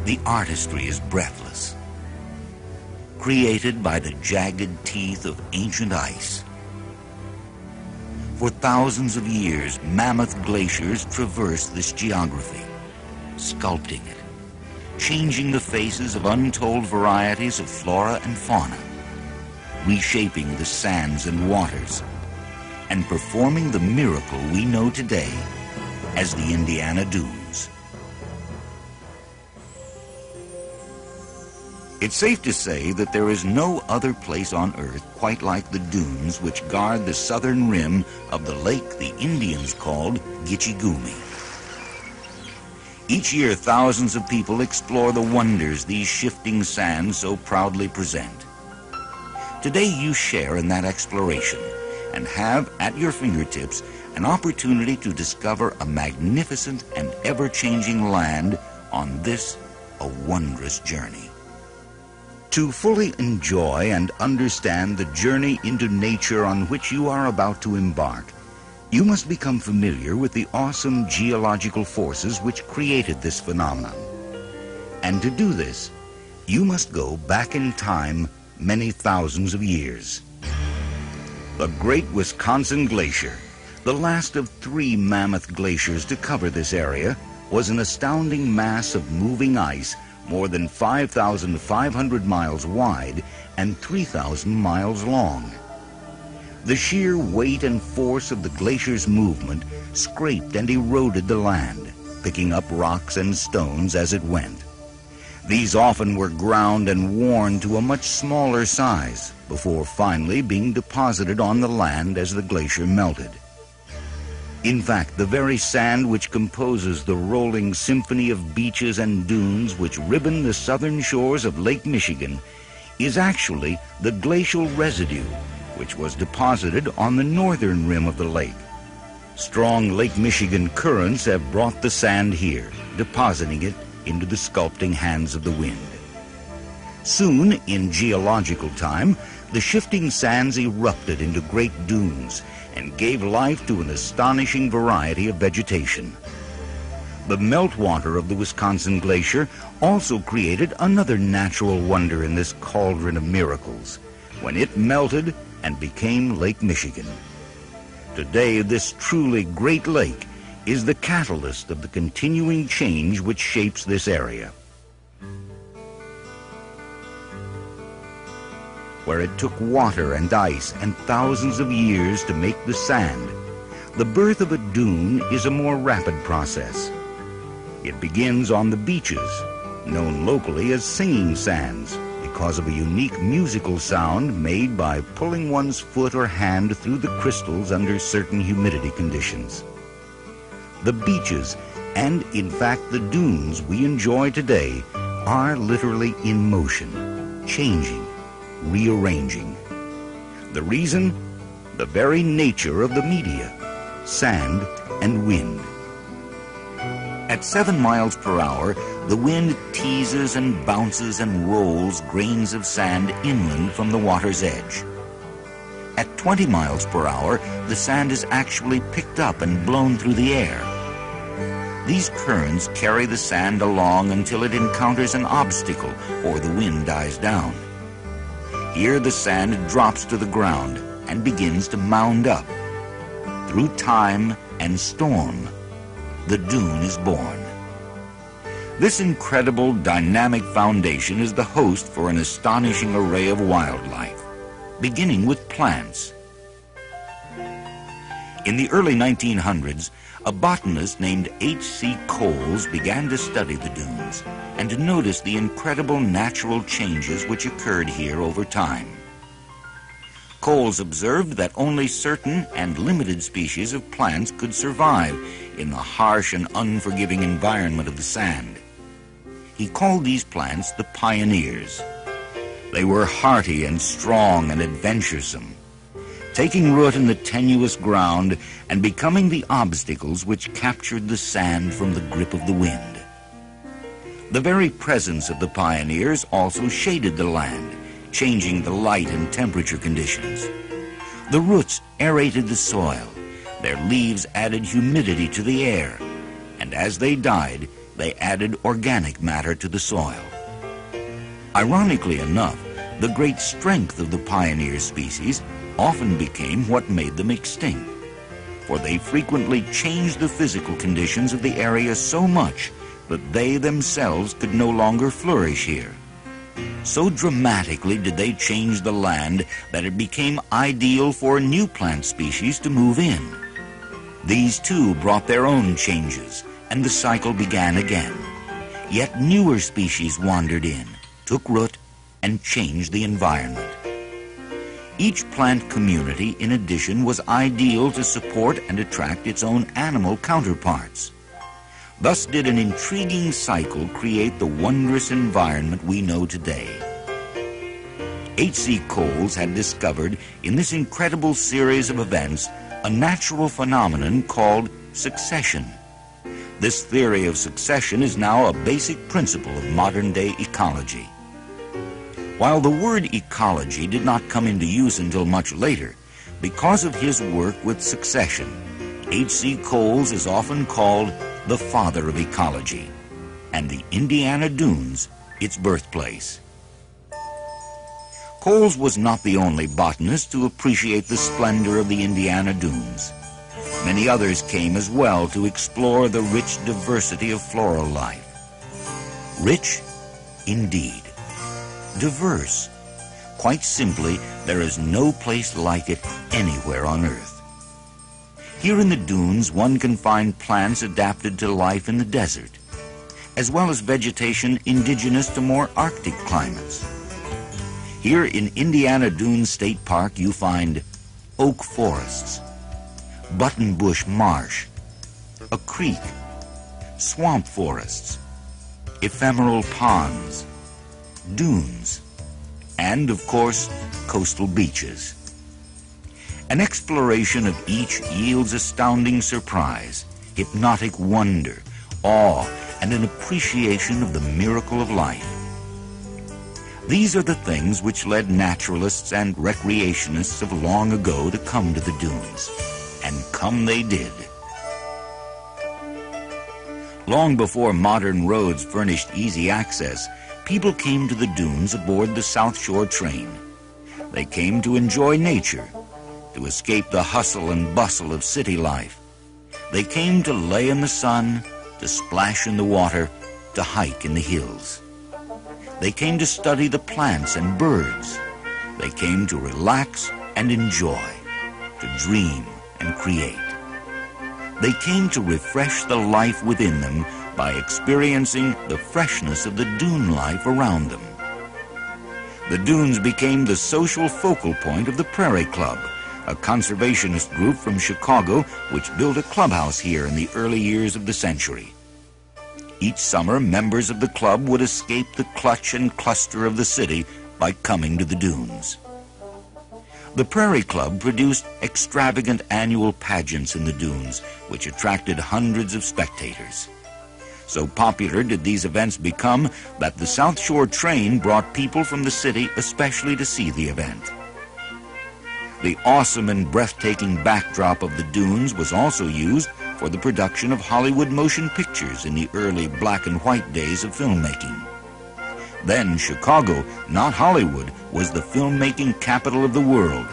The artistry is breathless, created by the jagged teeth of ancient ice. For thousands of years, mammoth glaciers traversed this geography, sculpting it, changing the faces of untold varieties of flora and fauna, reshaping the sands and waters, and performing the miracle we know today as the Indiana Dunes. It's safe to say that there is no other place on Earth quite like the dunes which guard the southern rim of the lake the Indians called Gitche Gumee. Each year, thousands of people explore the wonders these shifting sands so proudly present. Today, you share in that exploration and have at your fingertips an opportunity to discover a magnificent and ever-changing land on this, a wondrous journey. To fully enjoy and understand the journey into nature on which you are about to embark, you must become familiar with the awesome geological forces which created this phenomenon. And to do this, you must go back in time many thousands of years. The Great Wisconsin Glacier, the last of 3 mammoth glaciers to cover this area, was an astounding mass of moving ice more than 5,500 miles wide and 3,000 miles long. The sheer weight and force of the glacier's movement scraped and eroded the land, picking up rocks and stones as it went. These often were ground and worn to a much smaller size before finally being deposited on the land as the glacier melted. In fact, the very sand which composes the rolling symphony of beaches and dunes which ribbon the southern shores of Lake Michigan is actually the glacial residue which was deposited on the northern rim of the lake. Strong Lake Michigan currents have brought the sand here, depositing it into the sculpting hands of the wind. Soon, in geological time, the shifting sands erupted into great dunes and gave life to an astonishing variety of vegetation. The meltwater of the Wisconsin Glacier also created another natural wonder in this cauldron of miracles, when it melted and became Lake Michigan. Today, this truly great lake is the catalyst of the continuing change which shapes this area. Where it took water and ice and thousands of years to make the sand, the birth of a dune is a more rapid process. It begins on the beaches, known locally as singing sands, because of a unique musical sound made by pulling one's foot or hand through the crystals under certain humidity conditions. The beaches, and in fact the dunes we enjoy today, are literally in motion, changing, rearranging. The reason? The very nature of the media, sand and wind. At 7 miles per hour, the wind teases and bounces and rolls grains of sand inland from the water's edge. At 20 miles per hour, the sand is actually picked up and blown through the air. These currents carry the sand along until it encounters an obstacle or the wind dies down. Here the sand drops to the ground and begins to mound up. Through time and storm, the dune is born. This incredible dynamic foundation is the host for an astonishing array of wildlife, beginning with plants. In the early 1900s, a botanist named H.C. Coles began to study the dunes and to notice the incredible natural changes which occurred here over time. Coles observed that only certain and limited species of plants could survive in the harsh and unforgiving environment of the sand. He called these plants the pioneers. They were hardy and strong and adventuresome, taking root in the tenuous ground and becoming the obstacles which captured the sand from the grip of the wind. The very presence of the pioneers also shaded the land, changing the light and temperature conditions. The roots aerated the soil, their leaves added humidity to the air, and as they died, they added organic matter to the soil. Ironically enough, the great strength of the pioneer species often became what made them extinct, for they frequently changed the physical conditions of the area so much that they themselves could no longer flourish here. So dramatically did they change the land that it became ideal for new plant species to move in. These too brought their own changes, and the cycle began again. Yet newer species wandered in, took root, and changed the environment. Each plant community, in addition, was ideal to support and attract its own animal counterparts. Thus did an intriguing cycle create the wondrous environment we know today. H.C. Coles had discovered in this incredible series of events a natural phenomenon called succession. This theory of succession is now a basic principle of modern-day ecology. While the word ecology did not come into use until much later, because of his work with succession, H.C. Coles is often called the father of ecology, and the Indiana Dunes its birthplace. Coles was not the only botanist to appreciate the splendor of the Indiana Dunes. Many others came as well to explore the rich diversity of floral life. Rich, indeed. Diverse. Quite simply, there is no place like it anywhere on Earth. Here in the dunes, one can find plants adapted to life in the desert, as well as vegetation indigenous to more Arctic climates. Here in Indiana Dunes State Park, you find oak forests, buttonbush marsh, a creek, swamp forests, ephemeral ponds, dunes, and, of course, coastal beaches. An exploration of each yields astounding surprise, hypnotic wonder, awe, and an appreciation of the miracle of life. These are the things which led naturalists and recreationists of long ago to come to the dunes, and come they did. Long before modern roads furnished easy access, people came to the dunes aboard the South Shore train. They came to enjoy nature, to escape the hustle and bustle of city life. They came to lay in the sun, to splash in the water, to hike in the hills. They came to study the plants and birds. They came to relax and enjoy, to dream and create. They came to refresh the life within them by experiencing the freshness of the dune life around them. The dunes became the social focal point of the Prairie Club, a conservationist group from Chicago which built a clubhouse here in the early years of the century. Each summer, members of the club would escape the clutch and cluster of the city by coming to the dunes. The Prairie Club produced extravagant annual pageants in the dunes, which attracted hundreds of spectators. So popular did these events become that the South Shore train brought people from the city especially to see the event. The awesome and breathtaking backdrop of the dunes was also used for the production of Hollywood motion pictures in the early black and white days of filmmaking. Then Chicago, not Hollywood, was the filmmaking capital of the world,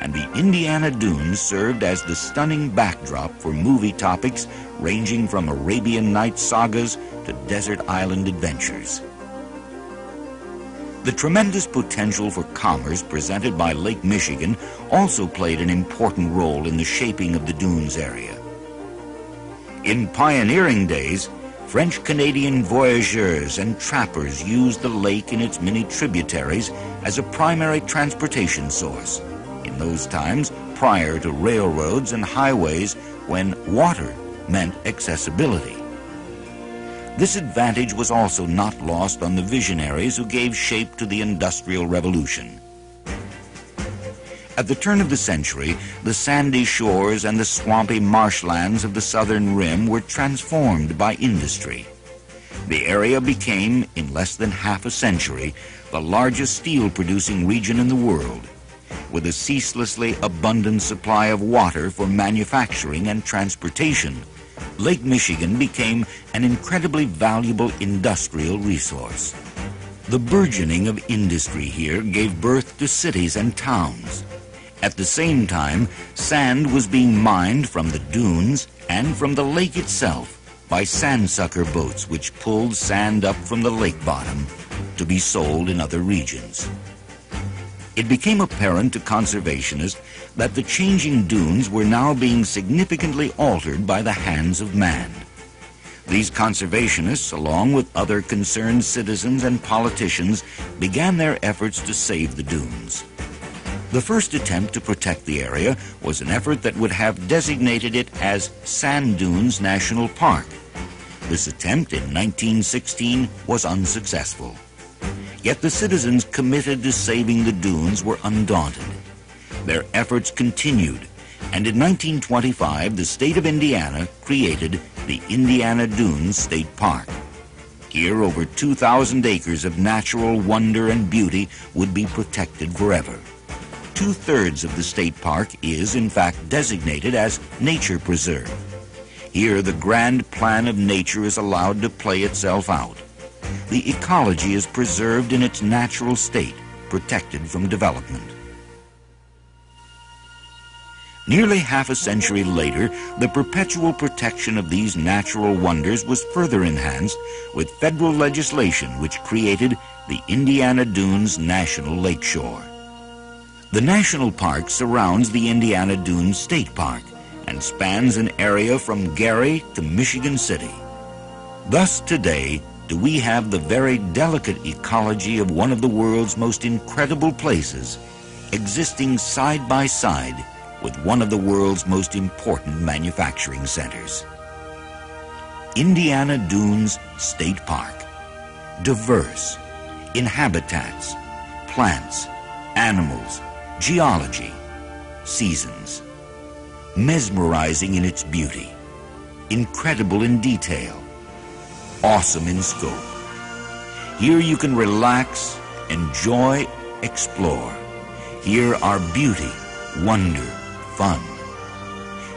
and the Indiana Dunes served as the stunning backdrop for movie topics ranging from Arabian Nights sagas to desert island adventures. The tremendous potential for commerce presented by Lake Michigan also played an important role in the shaping of the dunes area. In pioneering days, French-Canadian voyageurs and trappers used the lake and its many tributaries as a primary transportation source, in those times prior to railroads and highways when water meant accessibility. This advantage was also not lost on the visionaries who gave shape to the Industrial Revolution. At the turn of the century, the sandy shores and the swampy marshlands of the southern rim were transformed by industry. The area became, in less than half a century, the largest steel-producing region in the world, with a ceaselessly abundant supply of water for manufacturing and transportation. Lake Michigan became an incredibly valuable industrial resource. The burgeoning of industry here gave birth to cities and towns. At the same time, sand was being mined from the dunes and from the lake itself by sandsucker boats which pulled sand up from the lake bottom to be sold in other regions. It became apparent to conservationists that the changing dunes were now being significantly altered by the hands of man. These conservationists, along with other concerned citizens and politicians, began their efforts to save the dunes. The first attempt to protect the area was an effort that would have designated it as Sand Dunes National Park. This attempt in 1916 was unsuccessful. Yet the citizens committed to saving the dunes were undaunted. Their efforts continued, and in 1925 the state of Indiana created the Indiana Dunes State Park. Here over 2,000 acres of natural wonder and beauty would be protected forever. 2/3 of the state park is, in fact, designated as Nature Preserve. Here the grand plan of nature is allowed to play itself out. The ecology is preserved in its natural state, protected from development. Nearly half a century later, the perpetual protection of these natural wonders was further enhanced with federal legislation which created the Indiana Dunes National Lakeshore. The national park surrounds the Indiana Dunes State Park and spans an area from Gary to Michigan City. Thus today, do we have the very delicate ecology of one of the world's most incredible places, existing side by side with one of the world's most important manufacturing centers. Indiana Dunes State Park. Diverse in habitats, plants, animals, geology, seasons. Mesmerizing in its beauty, incredible in detail, awesome in scope. Here you can relax, enjoy, explore. Here are beauty, wonder, fun.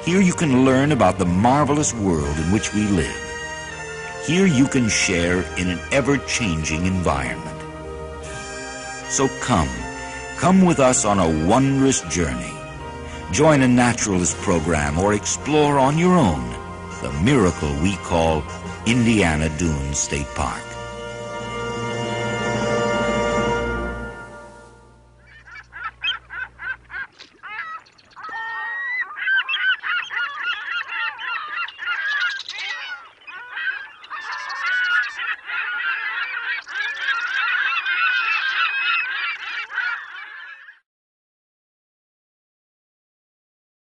Here you can learn about the marvelous world in which we live. Here you can share in an ever-changing environment. So come with us on a wondrous journey. Join a naturalist program or explore on your own the miracle we call Indiana Dunes State Park.